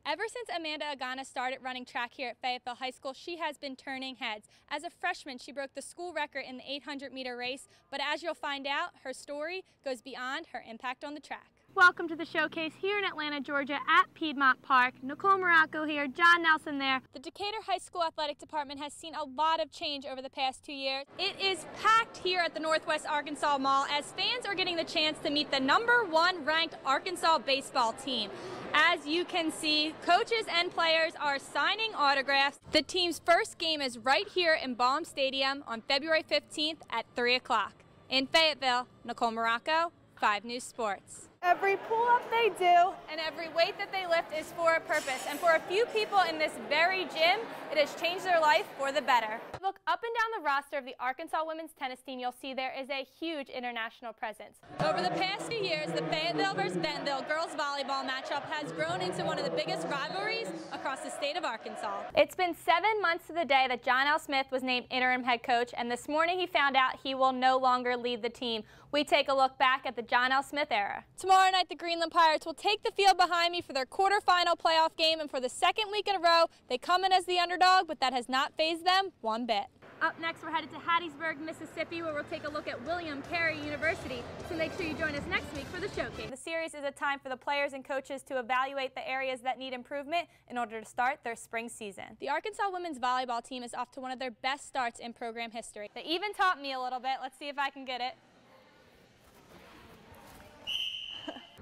Ever since Amanda Agana started running track here at Fayetteville High School, she has been turning heads. As a freshman, she broke the school record in the 800-meter race, but as you'll find out, her story goes beyond her impact on the track. Welcome to the showcase here in Atlanta, Georgia at Piedmont Park. Nicole Muracco here, John Nelson there. The Decatur High School Athletic Department has seen a lot of change over the past 2 years. It is packed here at the Northwest Arkansas Mall as fans are getting the chance to meet the #1 ranked Arkansas baseball team. As you can see, coaches and players are signing autographs. The team's first game is right here in Baum Stadium on February 15th at 3 o'clock. In Fayetteville, Nicole Muracco, 5 News Sports. Every pull-up they do and every weight that they lift is for a purpose. And for a few people in this very gym, it has changed their life for the better. Look up and down the roster of the Arkansas women's tennis team, you'll see there is a huge international presence. Over the past few years, the Fayetteville versus Bentonville girls volleyball matchup has grown into one of the biggest rivalries across the state of Arkansas. It's been 7 months to the day that John L. Smith was named interim head coach, and this morning he found out he will no longer lead the team. We take a look back at the John L. Smith era. Tomorrow night, the Greenland Pirates will take the field behind me for their quarterfinal playoff game, and for the second week in a row, they come in as the underdog, but that has not fazed them one bit. Up next, we're headed to Hattiesburg, Mississippi, where we'll take a look at William Carey University. So make sure you join us next week for the showcase. The series is a time for the players and coaches to evaluate the areas that need improvement in order to start their spring season. The Arkansas women's volleyball team is off to one of their best starts in program history. They even taught me a little bit. Let's see if I can get it.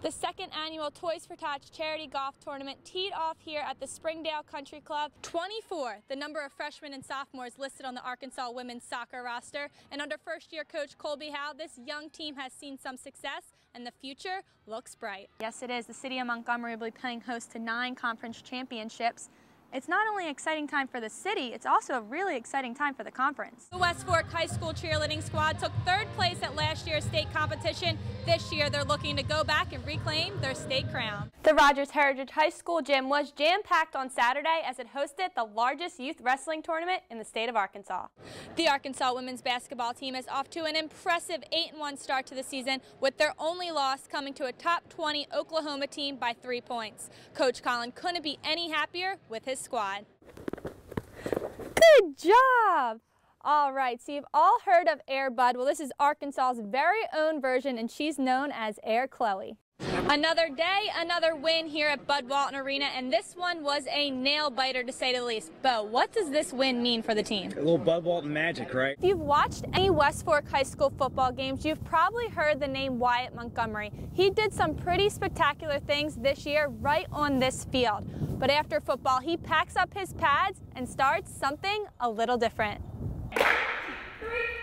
The second annual Toys for Tots charity golf tournament teed off here at the Springdale Country Club. 24, the number of freshmen and sophomores listed on the Arkansas women's soccer roster. And under first-year coach Colby Howe, this young team has seen some success, and the future looks bright. Yes, it is. The city of Montgomery will be playing host to 9 conference championships. It's not only an exciting time for the city, it's also a really exciting time for the conference. The West Fork High School cheerleading squad took 3rd place at last year's state competition. This year, they're looking to go back and reclaim their state crown. The Rogers Heritage High School gym was jam-packed on Saturday as it hosted the largest youth wrestling tournament in the state of Arkansas. The Arkansas women's basketball team is off to an impressive 8-1 start to the season, with their only loss coming to a top 20 Oklahoma team by 3 points. Coach Collin couldn't be any happier with his squad. Good job! All right, so you've all heard of Air Bud. Well, this is Arkansas's very own version, and she's known as Air Chloe. Another day, another win here at Bud Walton Arena, and this one was a nail-biter to say the least. Bo, what does this win mean for the team? A little Bud Walton magic, right? If you've watched any West Fork High School football games, you've probably heard the name Wyatt Montgomery. He did some pretty spectacular things this year right on this field. But after football, he packs up his pads and starts something a little different.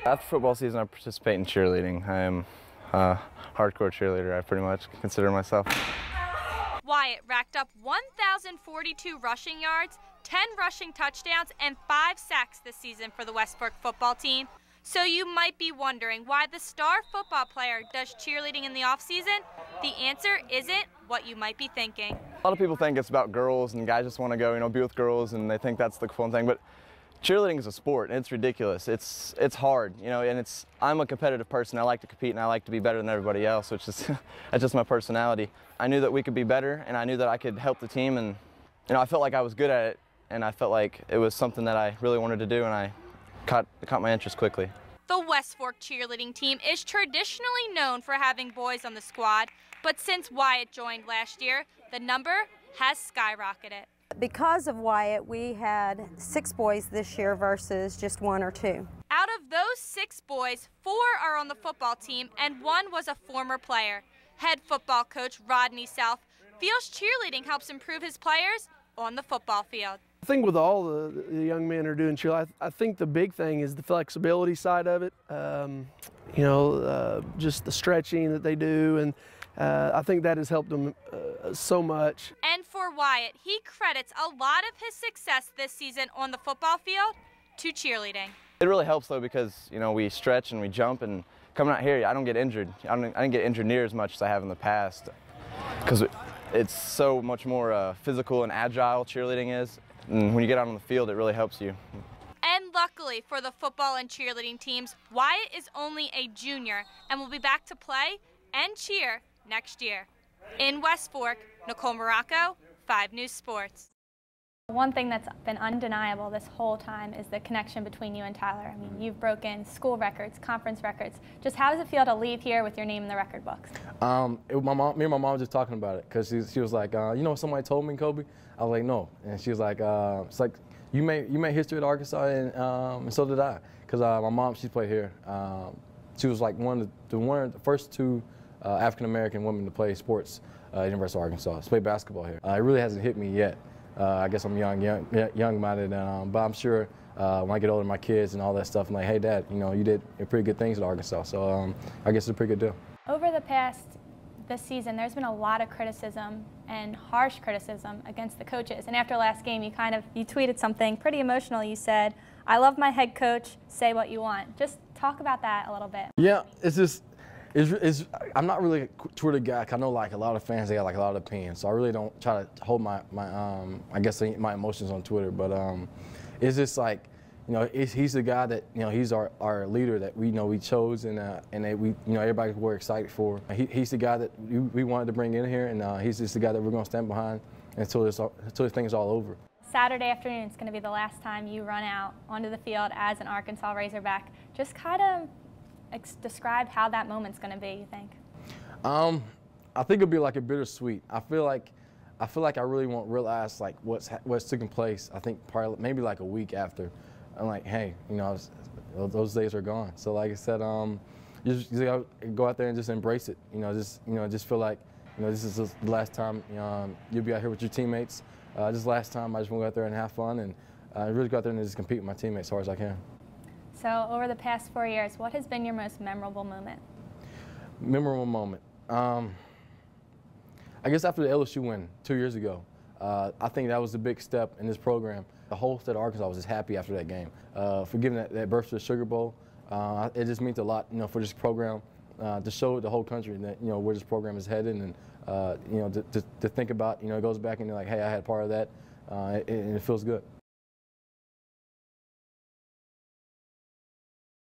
After football season, I participate in cheerleading. I am a hardcore cheerleader, I pretty much consider myself. Wyatt racked up 1,042 rushing yards, 10 rushing touchdowns, and 5 sacks this season for the West Fork football team. So you might be wondering why the star football player does cheerleading in the off-season. The answer isn't what you might be thinking. A lot of people think it's about girls and guys just want to go, be with girls, and they think that's the fun thing. But cheerleading is a sport, and it's ridiculous. It's hard, and I'm a competitive person. I like to compete, and I like to be better than everybody else, which is that's just my personality. I knew that we could be better, and I knew that I could help the team, and I felt like I was good at it, and I felt like it was something that I really wanted to do, and I caught my interest quickly. The West Fork cheerleading team is traditionally known for having boys on the squad, but since Wyatt joined last year, the number has skyrocketed. Because of Wyatt, we had 6 boys this year versus just 1 or 2. Out of those 6 boys, 4 are on the football team and 1 was a former player. Head football coach Rodney South feels cheerleading helps improve his players on the football field. I think with all the young men are doing cheerleading, I think the big thing is the flexibility side of it. Just the stretching that they do, and I think that has helped them so much. And for Wyatt, he credits a lot of his success this season on the football field to cheerleading. It really helps though because we stretch and we jump, and coming out here I don't get injured. I didn't get injured near as much as I have in the past because it's so much more physical and agile cheerleading is. And when you get out on the field, it really helps you. And luckily for the football and cheerleading teams, Wyatt is only a junior and will be back to play and cheer next year. In West Fork, Nicole Muracco, 5 News Sports. One thing that's been undeniable this whole time is the connection between you and Tyler. I mean, you've broken school records, conference records. Just how does it feel to leave here with your name in the record books? Me and my mom were just talking about it because she was like, you know, somebody told me, Kobe. I was like, no, and she was like, it's like you made history at Arkansas, and so did I, because my mom, she played here. She was like one of the first 2 African American women to play sports at University of Arkansas. She played basketball here. It really hasn't hit me yet. I guess I'm young-minded, but I'm sure when I get older, my kids and all that stuff, I'm like, hey, Dad, you know, you did pretty good things at Arkansas, so I guess it's a pretty good deal. Over the past this season, there's been a lot of criticism and harsh criticism against the coaches. And after last game, you tweeted something pretty emotional. You said, "I love my head coach. Say what you want." Just talk about that a little bit. Yeah, it's just. I'm not really a Twitter guy. I know like a lot of fans, they got like a lot of opinions, so I really don't try to hold my my emotions on Twitter. But it's just like, you know, he's the guy that, you know, he's our leader that we chose and that we, you know, everybody were excited for. He's the guy that we wanted to bring in here, and he's just the guy that we're going to stand behind until this thing is all over. Saturday afternoon is going to be the last time you run out onto the field as an Arkansas Razorback. Just kind of describe how that moment's going to be, you think? I think it'll be like a bittersweet. I feel like I really won't realize like what's taking place. I think probably maybe like a week after. I'm like, hey, you know, those days are gone. So like I said, you just gotta go out there and just embrace it. Just feel like, you know, this is the last time you'll be out here with your teammates. This last time I just want to go out there and have fun and really go out there and just compete with my teammates as hard as I can. So over the past 4 years, what has been your most memorable moment? Memorable moment. I guess after the LSU win 2 years ago, I think that was a big step in this program. The whole state of Arkansas was just happy after that game. For giving that berth to the Sugar Bowl, it just means a lot, you know, for this program to show the whole country that, you know, where this program is headed, and you know, to think about, you know, it goes back and you're like, hey, I had part of that, and it feels good.